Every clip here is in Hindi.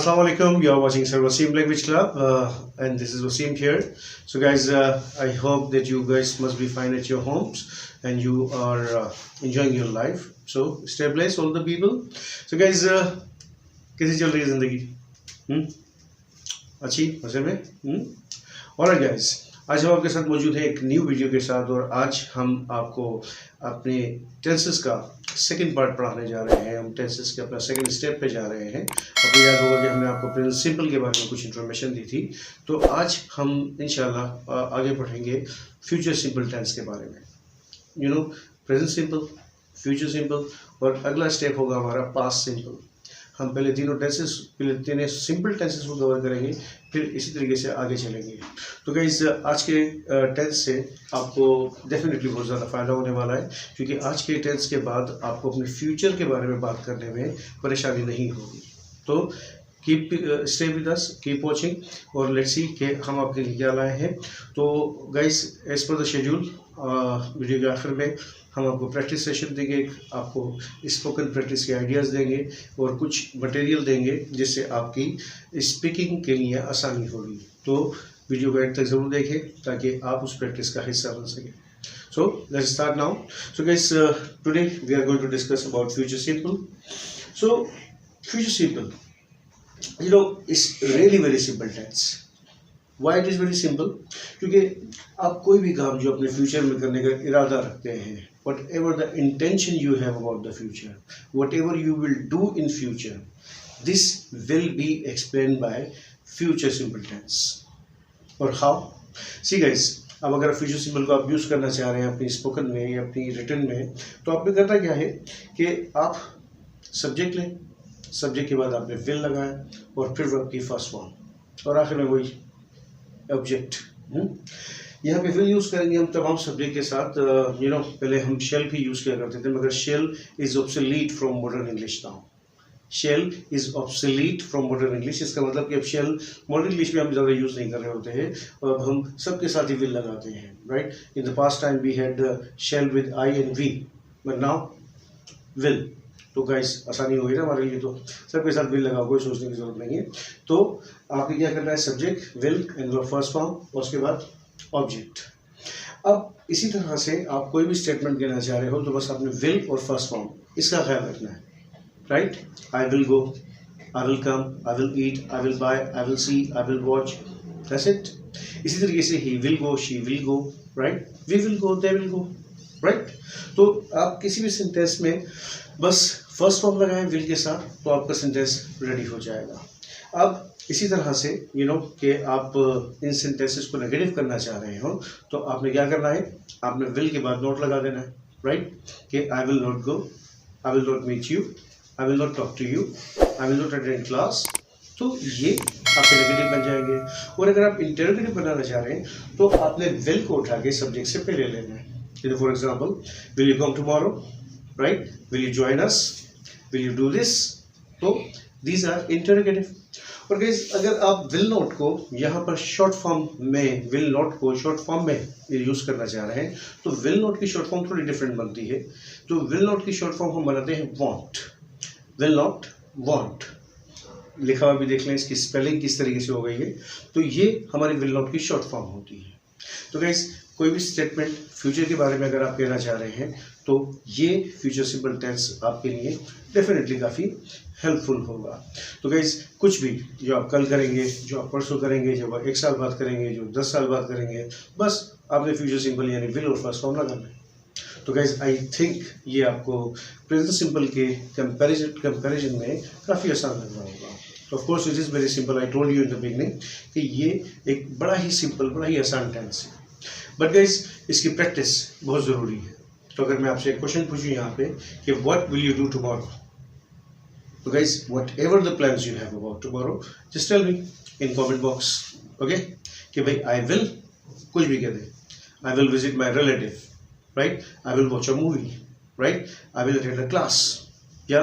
Assalamu alaikum. You are watching Sir Wasim Language Club, and this is Wasim here. So, guys, I hope that you guys must be fine at your homes and you are enjoying your life. So, stay blessed, all the people. So, guys, कैसी चल रही है जिंदगी? अच्छी मजे में? Alright, guys. आज हम आपके साथ मौजूद हैं एक न्यू वीडियो के साथ और आज हम आपको अपने टेंसेस का सेकंड पार्ट पढ़ाने जा रहे हैं। हम टेंसेस के अपना सेकंड स्टेप पे जा रहे हैं। आपको याद होगा कि हमने आपको प्रेजेंट सिंपल के बारे में कुछ इन्फॉर्मेशन दी थी, तो आज हम इंशाल्लाह आगे पढ़ेंगे फ्यूचर सिंपल टेंस के बारे में। प्रेजेंट सिंपल, फ्यूचर सिंपल और अगला स्टेप होगा हमारा पास्ट सिंपल। हम पहले तीन सिंपल टेंसेस को कवर करेंगे, फिर इसी तरीके से आगे चलेंगे। तो गाइस, आज के टेंस से आपको डेफिनेटली बहुत ज़्यादा फ़ायदा होने वाला है, क्योंकि आज के टेंस के बाद आपको अपने फ्यूचर के बारे में बात करने में परेशानी नहीं होगी। तो keep stay with us, keep watching और लेट्स सी कि हम आपके लिए क्या लाए हैं। तो guys, as per the schedule video के आखिर में हम आपको प्रैक्टिस सेशन देंगे, आपको स्पोकन प्रैक्टिस के आइडियाज़ देंगे और कुछ मटेरियल देंगे जिससे आपकी स्पीकिंग के लिए आसानी होगी। तो वीडियो को एंड तक ज़रूर देखें ताकि आप उस प्रैक्टिस का हिस्सा बन सकें। So let's start now. So guys, today we are going to discuss about future simple. So future simple, it's really very simple tense. Why it is very simple? क्योंकि आप कोई भी काम जो अपने फ्यूचर में करने का इरादा रखते हैं, what ever the intention you have about the future, what ever you will do in future, this will be explain by future simple tense. और हाउ? सी गाइस, अब अगर फ्यूचर सिंपल को आप यूज़ करना चाह रहे हैं अपनी स्पोकन में या अपनी रिटन में, तो आपने करना क्या है कि आप सब्जेक्ट लें, सब्जेक्ट के बाद आपने विल लगाया और फिर वर्ब की फर्स्ट फॉर्म और आखिर में वही ऑब्जेक्ट। यहाँ पे विल यूज़ करेंगे हम तमाम सब्जेक्ट के साथ। पहले हम शेल भी यूज़ किया करते थे, मगर shall is obsolete from modern English now. Shall is obsolete from modern English. इसका मतलब कि अब शेल मॉडर्न इंग्लिश में हम ज़्यादा यूज़ नहीं कर रहे होते हैं और अब हम सबके साथ ही विल लगाते हैं, right? In the past time we had shall with I and we, but now will. तो गाइस, आसानी होगी ना हमारे लिए, तो सबके साथ विल लगाओ, कोई सोचने की जरूरत नहीं है। तो आपने क्या करना है, subject will and first form और उसके बाद ऑब्जेक्ट। अब इसी तरह से आप कोई भी स्टेटमेंट देना चाह रहे हो तो बस आपने विल और फर्स्ट फॉर्म इसका ख्याल रखना है, right? I will go, I will come, I will eat, I will buy, I will see, I will watch, that's it. इसी तरीके से he will go, she will go, right? We will go, they will go, right? तो आप किसी भी सेंटेंस में बस फर्स्ट फॉर्म लगाएं विल के साथ, तो आपका सेंटेंस रेडी हो जाएगा। अब इसी तरह से कि आप इन सेंटेंसेस को नेगेटिव करना चाह रहे हो, तो आपने क्या करना है, आपने विल के बाद नॉट लगा देना है, राइट? कि I will not go, I will not meet you, I will not talk to you, I will not attend class. तो ये आपके नेगेटिव बन जाएंगे। और अगर आप इंटरोगेटिव बनाना चाह रहे हैं तो आपने विल को उठा के सब्जेक्ट से पहले लेना है। For example, will you come tomorrow, right? Will you join us, will you do this? तो दीज आर इंटरोगेटिव। और गाइस, अगर आप विल नॉट को यहाँ पर शॉर्ट फॉर्म में, विल नॉट को शॉर्ट फॉर्म में यूज़ करना चाह रहे हैं, तो विल नॉट की शॉर्ट फॉर्म थोड़ी डिफरेंट बनती है। तो विल नॉट की शॉर्ट फॉर्म हम बनाते हैं वॉन्ट। विल नॉट, वॉन्ट लिखा हुआ भी देख लें, इसकी स्पेलिंग किस तरीके से हो गई है। तो ये हमारी विल नॉट की शॉर्ट फॉर्म होती है। तो गाइस, कोई भी स्टेटमेंट फ्यूचर के बारे में अगर आप कहना चाह रहे हैं तो ये फ्यूचर सिंपल टेंस आपके लिए डेफिनेटली काफ़ी हेल्पफुल होगा। तो गाइस, कुछ भी जो आप कल करेंगे, जो आप परसों करेंगे, जो आप 1 साल बाद करेंगे, जो 10 साल बाद करेंगे, बस आपने फ्यूचर सिंपल यानी विल और फर्स्ट फॉर्म लगाना है। तो गाइस, आई थिंक ये आपको प्रेजेंट सिंपल के कंपैरिजन में काफ़ी आसान लग रहा होगा। Of course it is very simple. I told you in the beginning कि ये एक बड़ा ही सिंपल, बड़ा ही आसान टेंस है, बट गाइस इसकी प्रैक्टिस बहुत ज़रूरी है। तो अगर मैं आपसे एक क्वेश्चन पूछूं यहाँ पे कि what will you do tomorrow, तो guys whatever the plans you have about tomorrow, just tell me in comment box, okay? कि भाई आई विल कुछ भी कह दे, I will visit my relative, right? I will watch a movie, right? I will attend a class, या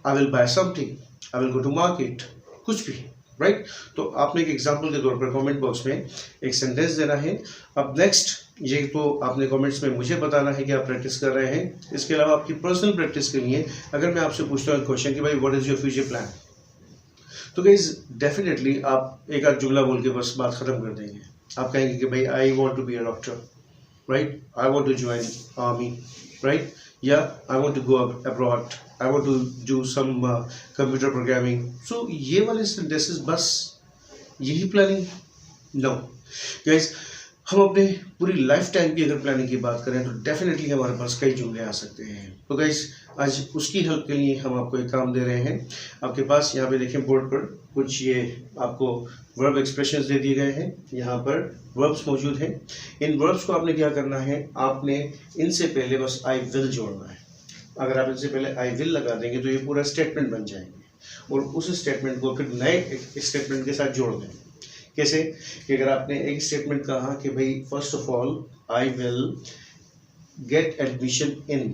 I will buy something, I will go to market, कुछ भी, राइट? तो आपने एक एग्जाम्पल के तौर पर कमेंट बॉक्स में एक सेंटेंस देना है। अब नेक्स्ट ये तो आपने कमेंट्स में मुझे बताना है कि आप प्रैक्टिस कर रहे हैं। इसके अलावा आपकी पर्सनल प्रैक्टिस के लिए अगर मैं आपसे पूछता हूँ क्वेश्चन कि भाई what is your future plan, तो गाइज डेफिनेटली आप एक आध जुमला बोल के बस बात ख़त्म कर देंगे। आप कहेंगे कि भाई I want to be a doctor, right, I want to join army, right, या I want to go abroad, I want to do some computer programming. So ये वाले सेंटेंसेस बस यही प्लानिंग? नो गाइज, हम अपने पूरी लाइफ टाइम की अगर प्लानिंग की बात करें तो डेफिनेटली हमारे पास कई जुमले आ सकते हैं। तो गाइज आज उसकी हेल्प के लिए हम आपको एक काम दे रहे हैं। आपके पास यहाँ पे देखें बोर्ड पर कुछ ये आपको वर्ब एक्सप्रेशंस दे दिए गए हैं, यहाँ पर वर्ब्स मौजूद हैं। इन वर्ब्स को आपने क्या करना है, आपने इनसे पहले बस आई विल जोड़ना है। अगर आप इनसे पहले आई विल लगा देंगे तो ये पूरा स्टेटमेंट बन जाएंगे और उस स्टेटमेंट को फिर नए स्टेटमेंट के साथ जोड़ दें। कैसे कि अगर आपने एक स्टेटमेंट कहा कि भाई first of all I will get admission in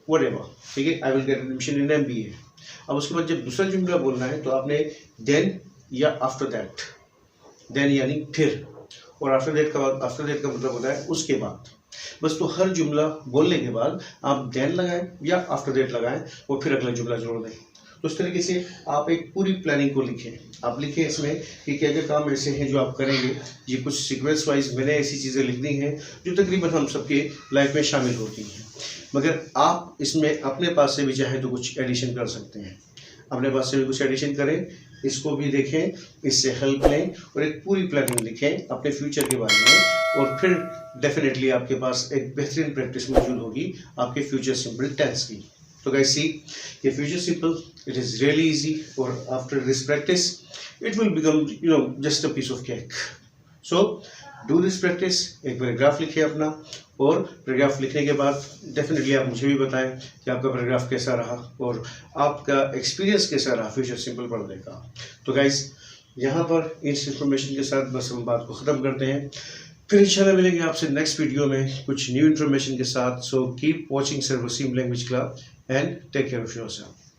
whatever, ठीक है, I will get admission in MBA। अब उसके बाद जब दूसरा जुमला बोलना है तो आपने देन या आफ्टर दैट, देन यानी फिर, और आफ्टर दैट का मतलब होता है उसके बाद। बस तो हर जुमला बोलने के बाद आप देन लगाएं या आफ्टर दैट लगाएं और फिर अगला जुमला जोड़ दें। तो इस तरीके से आप एक पूरी प्लानिंग को लिखें। आप लिखें इसमें कि क्या क्या काम ऐसे हैं जो आप करेंगे। ये कुछ सीक्वेंस वाइज मैंने ऐसी चीज़ें लिख दी हैं जो तकरीबन हम सबके लाइफ में शामिल होती हैं, मगर आप इसमें अपने पास से भी चाहे तो कुछ एडिशन कर सकते हैं। अपने पास से भी कुछ एडिशन करें, इसको भी देखें, इससे हेल्प लें और एक पूरी प्लानिंग लिखें अपने फ्यूचर के बारे में, और फिर डेफिनेटली आपके पास एक बेहतरीन प्रैक्टिस मौजूद होगी आपके फ्यूचर सिंपल टेंस की। So guys, see, your future simple, it is really easy, or after this practice it will become just a piece of cake. So do this practice। एक पैराग्राफ लिखिए अपना, और पैराग्राफ लिखने के बाद डेफिनेटली आप मुझे भी बताएं कि आपका पैराग्राफ कैसा रहा और आपका एक्सपीरियंस कैसा रहा फ्यूचर सिंपल पढ़ने का। तो गाइज यहाँ पर इस इंफॉर्मेशन के साथ बस हम बात को ख़त्म करते हैं। फिर इंशाल्लाह मिलेंगे आपसे नेक्स्ट वीडियो में कुछ न्यू इन्फॉर्मेशन के साथ। So keep watching sir Waseem language club and take care of yourself।